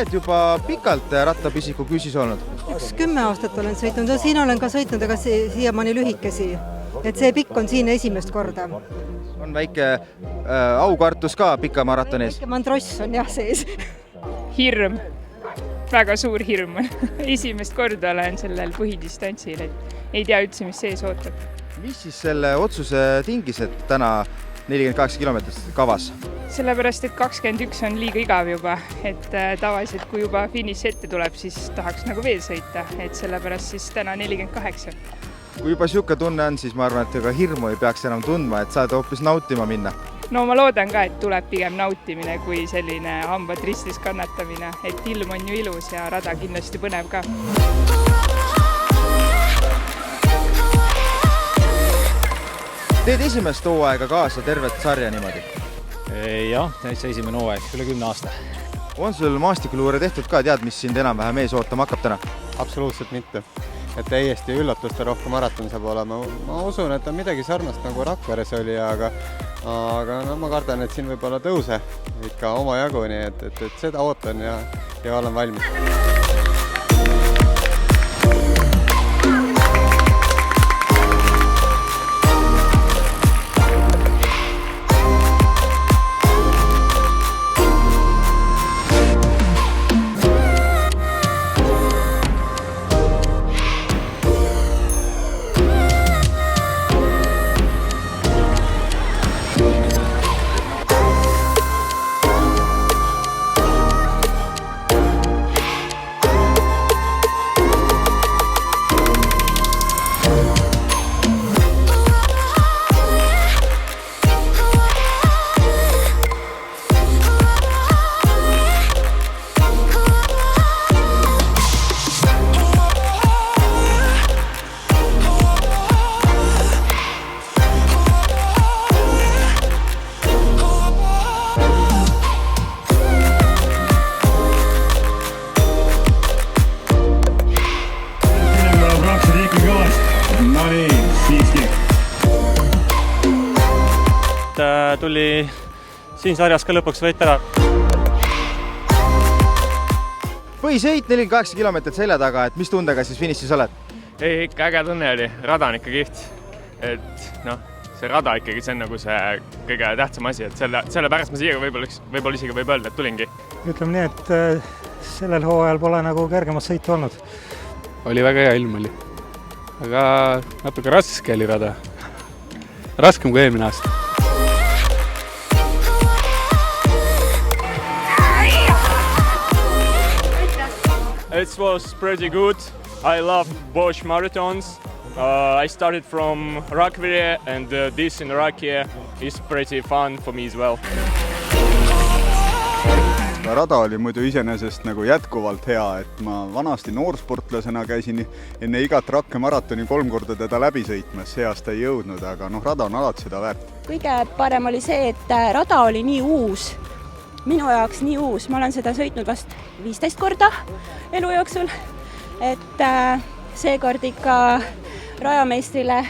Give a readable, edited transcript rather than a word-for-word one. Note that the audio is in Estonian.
oled juba pikalt rattapisiku küüsis olnud? 10 aastat olen sõitnud ja siin olen ka sõitnud, aga siiamaani lühikesi. Et see pikk on siin esimest korda. On väike aukartus ka pika maratonis? Väike mandross on jah sees. Hirm. Väga suur hirm. Esimest korda olen sellel põhidistantsil, et ei tea üldse, mis sees ootab. Mis siis selle otsuse tingis, et täna 48 kilomeetrist kavas? Sellepärast, et 21 on liiga igav juba, et tavaliselt kui juba finiši ette tuleb, siis tahaks nagu veel sõita, et sellepärast siis täna 48. Kui juba siuke tunne on, siis ma arvan, et ega hirmu ei peaks enam tundma, et saad hoopis nautima minna. No ma loodan ka, et tuleb pigem nautimine kui selline hambad ristis kannatamine, et ilm on ju ilus ja rada kindlasti põnev ka. Teed esimest hooaega kaasa tervet sarja niimoodi? Jah, täitsa esimene hooaeg, üle 10 aasta. On sul maastikuluure tehtud ka, tead, mis sind enam-vähem ees ootama hakkab täna? Absoluutselt mitte. Et täiesti üllatuste rohkem maraton saab olema. Ma usun, et on midagi sarnast nagu Rakveres oli, aga no, ma kardan, et siin võib olla tõuse ikka oma jagu, nii et seda ootan ja olen valmis. Tuli siin sarjas ka lõpuks võit ära. Põhisõit 48 kilomeetrit selja taga, et mis tundega siis finišis oled? Ei, ikka äge tunne oli, rada on ikka kihvt. Et noh, see rada ikkagi, see on nagu see kõige tähtsam asi, et selle pärast ma siia võib-olla isegi võib öelda, et tulingi. Ütleme nii, et sellel hooajal pole nagu kergemat sõitu olnud. Oli väga hea ilm oli, aga natuke raske oli rada. Raskem kui eelmine aasta. It was pretty good. I love Bosch marathons. I started from Rakvere and this in Rakia is pretty fun for me as well. Rada oli muidu iseenesest nagu jätkuvalt hea, et ma vanasti noorsportlasena käisin enne igat Rakke maratoni 3 korda teda läbi sõitmas, see aasta ei jõudnud, aga rada on alati seda väärt. Kõige parem oli see, et rada oli nii uus. Minu jaoks nii uus, ma olen seda sõitnud vast 15 korda elu jooksul, et seekord ikka rajameistrile